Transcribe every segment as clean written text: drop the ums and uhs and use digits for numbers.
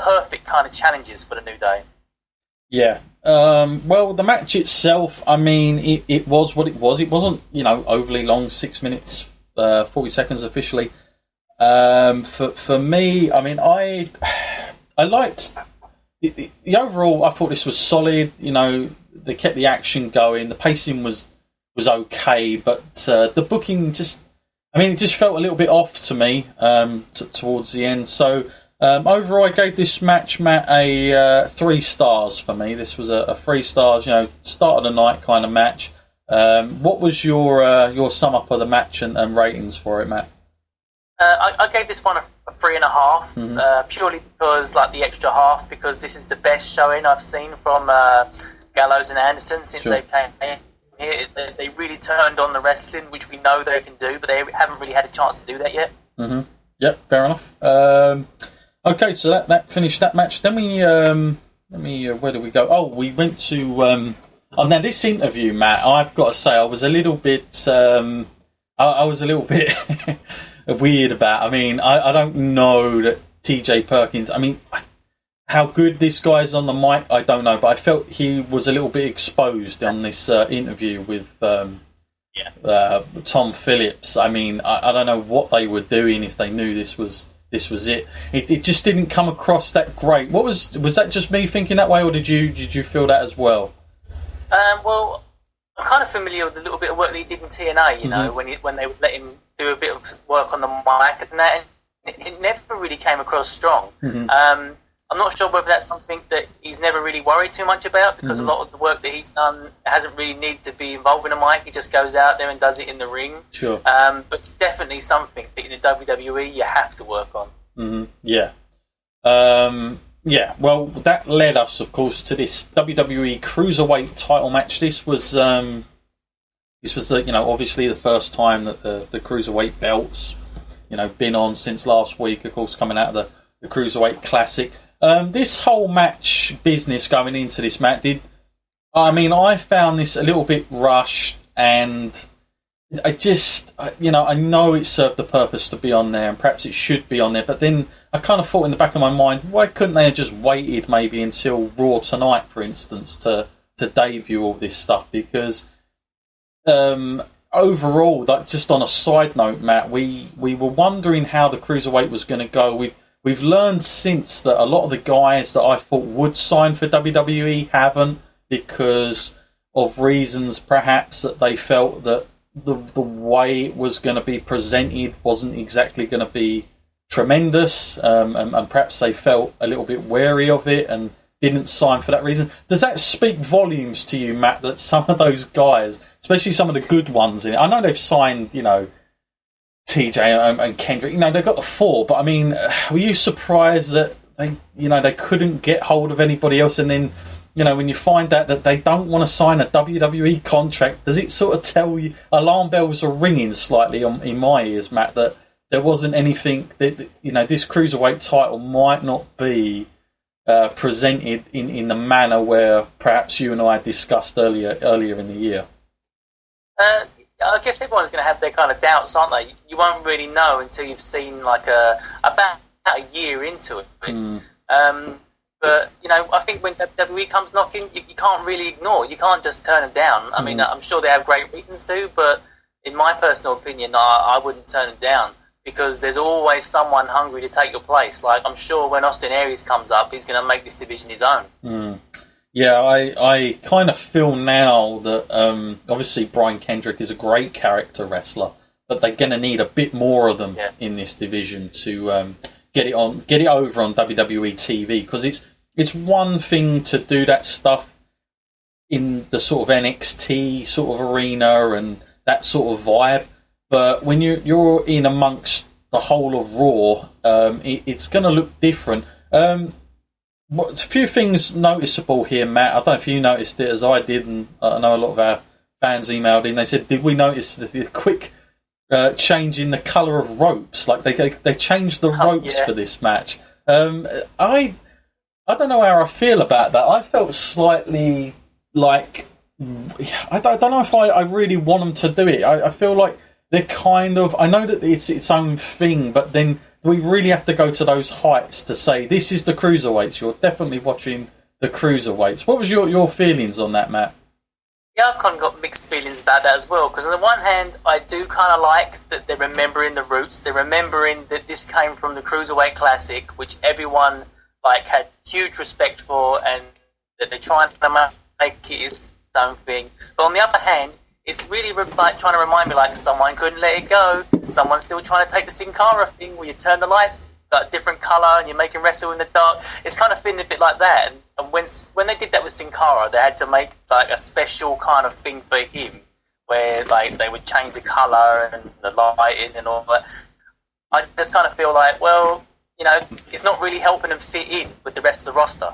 perfect kind of challenges for the New Day. Yeah. Well, the match itself, I mean, it was what it was. It wasn't, overly long, 6 minutes, 40 seconds officially. For me, I mean, I liked the overall. I thought this was solid. They kept the action going. The pacing was okay, but the booking it just felt a little bit off to me towards the end. So overall, I gave this match, Matt, a 3 stars for me. This was a 3 stars, start of the night kind of match. What was your sum up of the match and ratings for it, Matt? I gave this one a 3.5, purely because, like, the extra half, because this is the best showing I've seen from Gallows and Anderson since they came in here. They really turned on the wrestling, which we know they can do, but they haven't really had a chance to do that yet. Mm-hmm. Yep, fair enough. Okay, so that finished that match. Then where do we go? Oh, we went to now this interview, Matt. I've got to say, I was a little bit I was a little bit weird about. I mean, I don't know that TJ Perkins. I mean, how good this guy is on the mic, I don't know, but I felt he was a little bit exposed on this interview with Tom Phillips. I mean, I don't know what they were doing if they knew this was it. It just didn't come across that great. Was that just me thinking that way, or did you feel that as well? Well, I'm kind of familiar with a little bit of work that he did in TNA. When they would let him do a bit of work on the mic and that, and it never really came across strong. I'm not sure whether that's something that he's never really worried too much about, because a lot of the work that he's done hasn't really needed to be involved in a mic. He just goes out there and does it in the ring. Sure. But it's definitely something that in the WWE you have to work on. Yeah. Well, that led us, of course, to this WWE Cruiserweight title match. This was obviously the first time that the Cruiserweight belts, been on since last week, of course, coming out of the Cruiserweight Classic. This whole match business going into this match I found this a little bit rushed, and I know it served the purpose to be on there, and perhaps it should be on there, but then I kind of thought in the back of my mind, why couldn't they have just waited maybe until Raw tonight, for instance, to debut all this stuff? Because overall, like, just on a side note, Matt, we were wondering how the Cruiserweight was going to go. We've learned since that a lot of the guys that I thought would sign for WWE haven't, because of reasons perhaps that they felt that the way it was going to be presented wasn't exactly going to be tremendous, and perhaps they felt a little bit wary of it and didn't sign for that reason. Does that speak volumes to you, Matt, that some of those guys, especially some of the good ones in it, I know they've signed, TJ and Kendrick, they've got the 4, but I mean, were you surprised that they couldn't get hold of anybody else? And then, when you find out that they don't want to sign a WWE contract, does it sort of tell you, alarm bells are ringing slightly in my ears, Matt, that there wasn't anything that, this Cruiserweight title might not be presented in the manner where perhaps you and I discussed earlier in the year? I guess everyone's going to have their kind of doubts, aren't they? You won't really know until you've seen about a year into it. But I think when WWE comes knocking, you can't really ignore. You can't just turn them down. I mean, I'm sure they have great reasons to, but in my personal opinion, I wouldn't turn them down, because there's always someone hungry to take your place. Like, I'm sure when Austin Aries comes up, he's going to make this division his own. Yeah, I kind of feel now that obviously Brian Kendrick is a great character wrestler, but they're going to need a bit more of them in this division to get it over on WWE TV, because it's one thing to do that stuff in the sort of NXT sort of arena and that sort of vibe, but when you're in amongst the whole of Raw, it's going to look different. A few things noticeable here, Matt. I don't know if you noticed it as I did, and I know a lot of our fans emailed in. They said, "Did we notice the quick change in the colour of ropes? Like they changed the ropes for this match." I don't know how I feel about that. I felt slightly like I don't know if I really want them to do it. I feel like they're kind of. I know that it's its own thing, but then we really have to go to those heights to say this is the cruiserweights? You're definitely watching the cruiserweights. What was your feelings on that, Matt? Yeah, I've kind of got mixed feelings about that as well, because on the one hand, I do kind of like that they're remembering the roots. They're remembering that this came from the Cruiserweight Classic, which everyone had huge respect for, and that they're trying to make it its own thing. But on the other hand, it's really trying to remind me someone couldn't let it go. Someone's still trying to take the Sin Cara thing where you turn the lights a different colour and you're making wrestle in the dark. It's kind of feeling a bit like that. And when they did that with Sin Cara, they had to make a special kind of thing for him, where they would change the colour and the lighting and all that. I just kind of feel it's not really helping them fit in with the rest of the roster.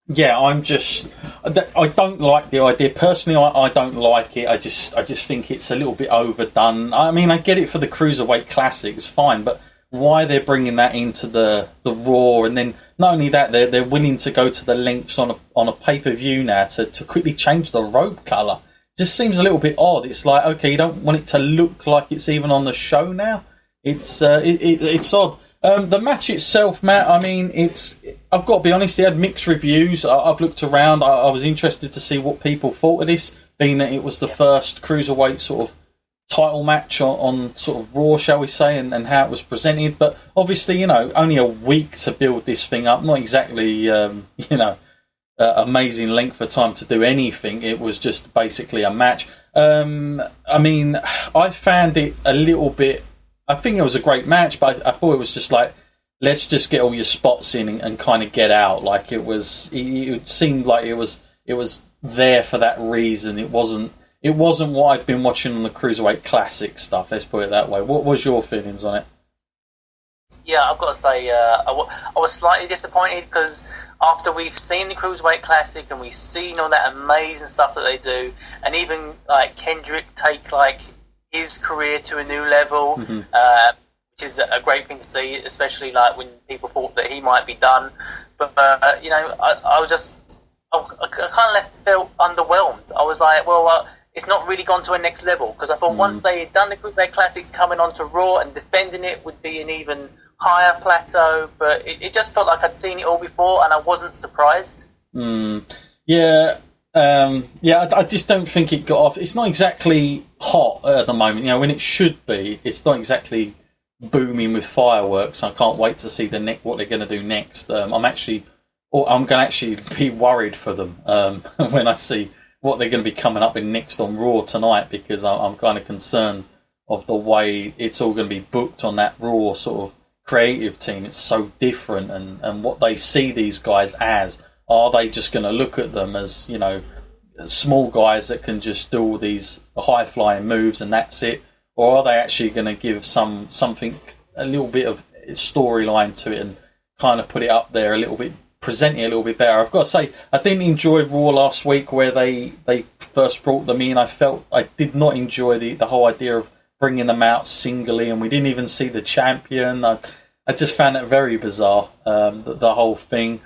Yeah, I don't like the idea. Personally, I don't like it. I just think it's a little bit overdone. I mean, I get it for the Cruiserweight Classic, it's fine, but why they're bringing that into the Raw, and then not only that, they're willing to go to the lengths on a pay-per-view now to quickly change the robe colour. Just seems a little bit odd. It's okay, you don't want it to look like it's even on the show now. It's odd. The match itself, Matt, I mean, I've got to be honest, it had mixed reviews. I've looked around. I was interested to see what people thought of this, being that it was the first Cruiserweight sort of title match on sort of Raw, shall we say, and how it was presented. But obviously, only a week to build this thing up. Not exactly, amazing length of time to do anything. It was just basically a match. I mean, I found it a little bit... I think it was a great match, but I thought it was just let's just get all your spots in and kind of get out. It seemed like it was there for that reason. It wasn't what I'd been watching on the Cruiserweight Classic stuff. Let's put it that way. What was your feelings on it? Yeah, I've got to say, I was slightly disappointed, because after we've seen the Cruiserweight Classic and we've seen all that amazing stuff that they do, and even Kendrick take his career to a new level, which is a great thing to see, especially when people thought that he might be done. But I kind of felt underwhelmed. I was it's not really gone to a next level, because I thought once they had done the Cruiserweight Classics, coming onto Raw and defending it would be an even higher plateau. But it just felt like I'd seen it all before, and I wasn't surprised. Yeah. I just don't think it got off. It's not exactly hot at the moment, when it should be. It's not exactly booming with fireworks. I can't wait to see what they're going to do next. I'm going to actually be worried for them when I see what they're going to be coming up with next on Raw tonight, because I'm kind of concerned of the way it's all going to be booked on that Raw sort of creative team. It's so different, and what they see these guys as. Are they just going to look at them as, small guys that can just do all these high-flying moves and that's it? Or are they actually going to give something, a little bit of storyline to it and kind of put it up there a little bit, present it a little bit better? I've got to say, I didn't enjoy Raw last week where they first brought them in. I felt I did not enjoy the whole idea of bringing them out singly, and we didn't even see the champion. I just found it very bizarre, the whole thing.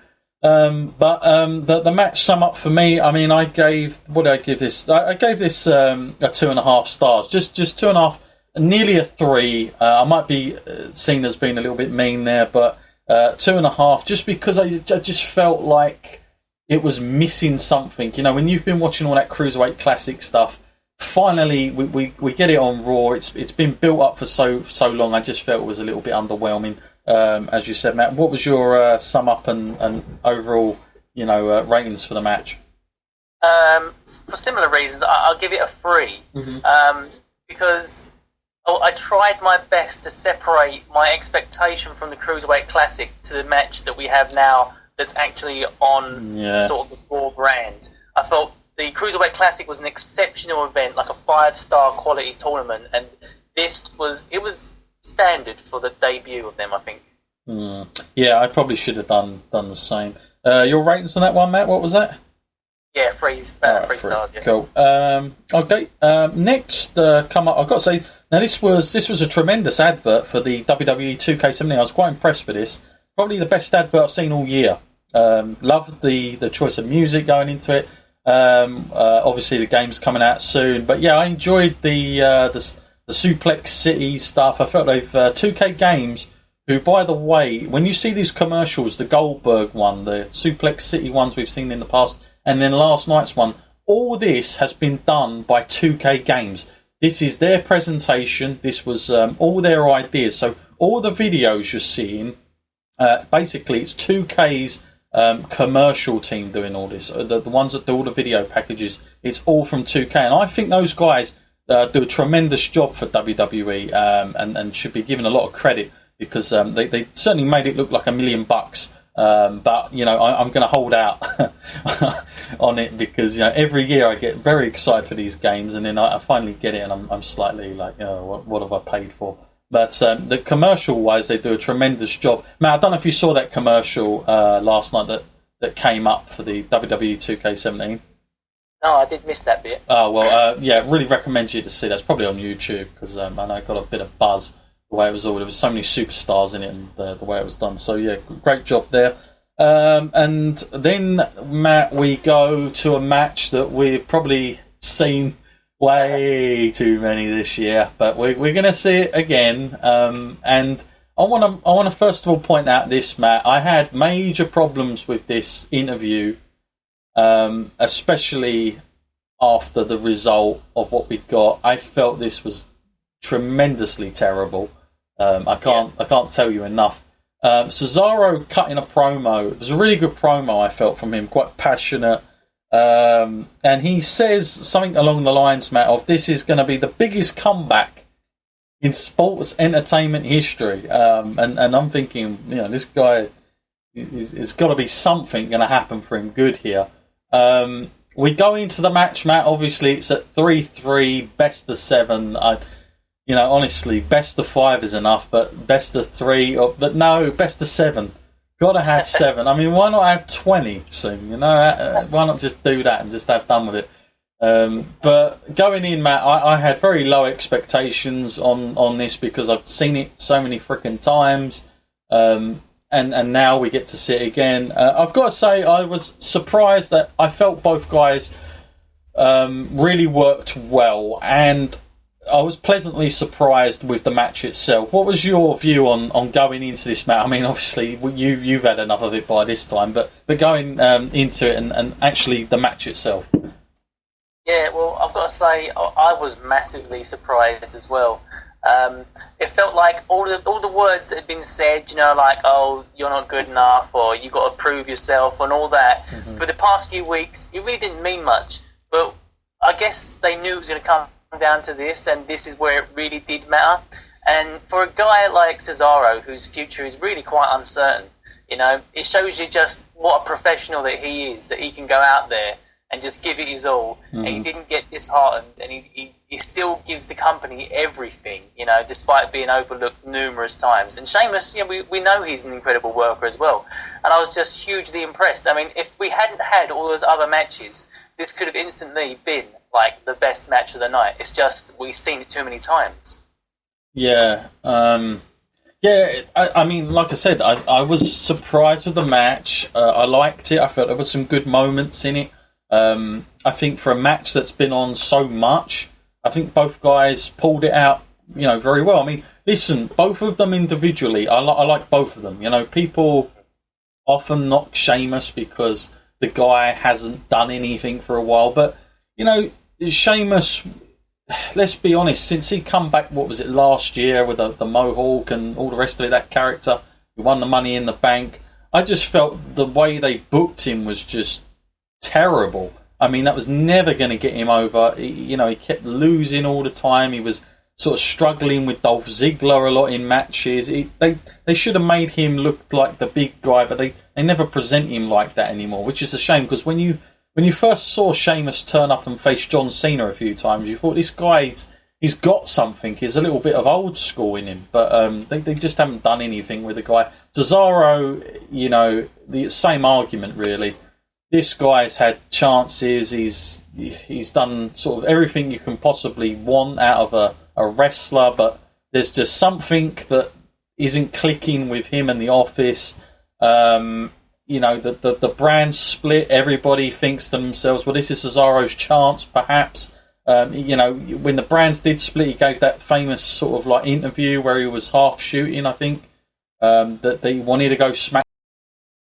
But the match sum up for me, I mean, what did I give this? I gave this a 2.5 stars, just 2.5, nearly a 3. I might be seen as being a little bit mean there, but 2.5, just because I just felt like it was missing something. When you've been watching all that Cruiserweight Classic stuff, finally we get it on Raw. It's been built up for so long. I just felt it was a little bit underwhelming. As you said, Matt, what was your sum up and overall, ratings for the match? For similar reasons, I'll give it a 3, because I tried my best to separate my expectation from the Cruiserweight Classic to the match that we have now that's actually on sort of the Raw brand. I felt the Cruiserweight Classic was an exceptional event, like a 5-star quality tournament, and it was standard for the debut of them, I think. Yeah, I probably should have done the same. Your ratings on that one, Matt? What was that? Yeah, 3 stars. Yeah. Cool. Okay. Next, come up. I've got to say, now this was a tremendous advert for the WWE 2K17. I was quite impressed with this. Probably the best advert I've seen all year. Loved the choice of music going into it. Obviously, the game's coming out soon, but yeah, I enjoyed the the Suplex City stuff. I felt they've 2K Games, who, by the way, when you see these commercials, the Goldberg one, the Suplex City ones we've seen in the past, and then last night's one, all this has been done by 2K Games. This is their presentation. This was all their ideas. So all the videos you're seeing, basically it's 2K's commercial team doing all this. The ones that do all the video packages, it's all from 2K. And I think those guys do a tremendous job for WWE and should be given a lot of credit, because they certainly made it look like $1 million. But, you know, I'm going to hold out on it, because, you know, every year I get very excited for these games, and then I finally get it, and I'm slightly like, oh, what have I paid for? But the commercial-wise, they do a tremendous job. Man, I don't know if you saw that commercial last night that came up for the WWE 2K17. No, I did miss that bit. Oh, well, yeah, really recommend you to see that. It's probably on YouTube, because I know it got a bit of buzz the way it was all. There was so many superstars in it, and the way it was done. So, yeah, great job there. And then, Matt, we go to a match that we've probably seen way too many this year, but we're going to see it again. And I want to first of all point out this, Matt. I had major problems with this interview, especially after the result of what we got. I felt this was tremendously terrible. I can't tell you enough. Cesaro cutting a promo. It was a really good promo, I felt, from him, quite passionate. And he says something along the lines, Matt, of this is going to be the biggest comeback in sports entertainment history. And I'm thinking, you know, this guy, it's got to be something going to happen for him good here. We go into the match, Matt. Obviously, it's at 3-3, best of 7. You know, honestly, best of 5 is enough, but best of 3, but no, best of 7. Gotta have 7. I mean, why not have 20 soon? You know, why not just do that and just have done with it? But going in, Matt, I had very low expectations on this, because I've seen it so many freaking times, and now we get to see it again. I've got to say, I was surprised that I felt both guys really worked well, and I was pleasantly surprised with the match itself. What was your view on going into this match? I mean, obviously, you've had enough of it by this time, but going into it and actually the match itself. Yeah, well, I've got to say, I was massively surprised as well. It felt like all the words that had been said, you know, like, oh, you're not good enough, or you got to prove yourself, and all that, for the past few weeks, it really didn't mean much. But I guess they knew it was going to come down to this, and this is where it really did matter. And for a guy like Cesaro, whose future is really quite uncertain, you know, it shows you just what a professional that he is, that he can go out there and just give it his all, and he didn't get disheartened, and he still gives the company everything, you know, despite being overlooked numerous times. And Sheamus, yeah, we know he's an incredible worker as well, and I was just hugely impressed. I mean, if we hadn't had all those other matches, this could have instantly been like the best match of the night. It's just we've seen it too many times. Yeah, I mean, like I said, I was surprised with the match. I liked it. I felt there were some good moments in it. I think for a match that's been on so much, I think both guys pulled it out, you know, very well. I mean, listen, both of them individually, I like both of them. You know, people often knock Sheamus because the guy hasn't done anything for a while, but, you know, Sheamus, let's be honest, since he come back, what was it, last year with the Mohawk and all the rest of it, that character, he won the Money in the Bank, I just felt the way they booked him was just terrible. I mean, that was never going to get him over. He kept losing all the time. He was sort of struggling with Dolph Ziggler a lot in matches. They should have made him look like the big guy, but they never present him like that anymore, which is a shame, because when you first saw Sheamus turn up and face John Cena a few times, you thought, this guy, he's got something. He's a little bit of old school in him, but they just haven't done anything with the guy. Cesaro, you know, the same argument, really. This guy's had chances. He's done sort of everything you can possibly want out of a wrestler, but there's just something that isn't clicking with him and the Office. You know, the brand split. Everybody thinks to themselves, well, this is Cesaro's chance, perhaps. You know, when the brands did split, he gave that famous sort of like interview where he was half shooting, I think, that he wanted to go smack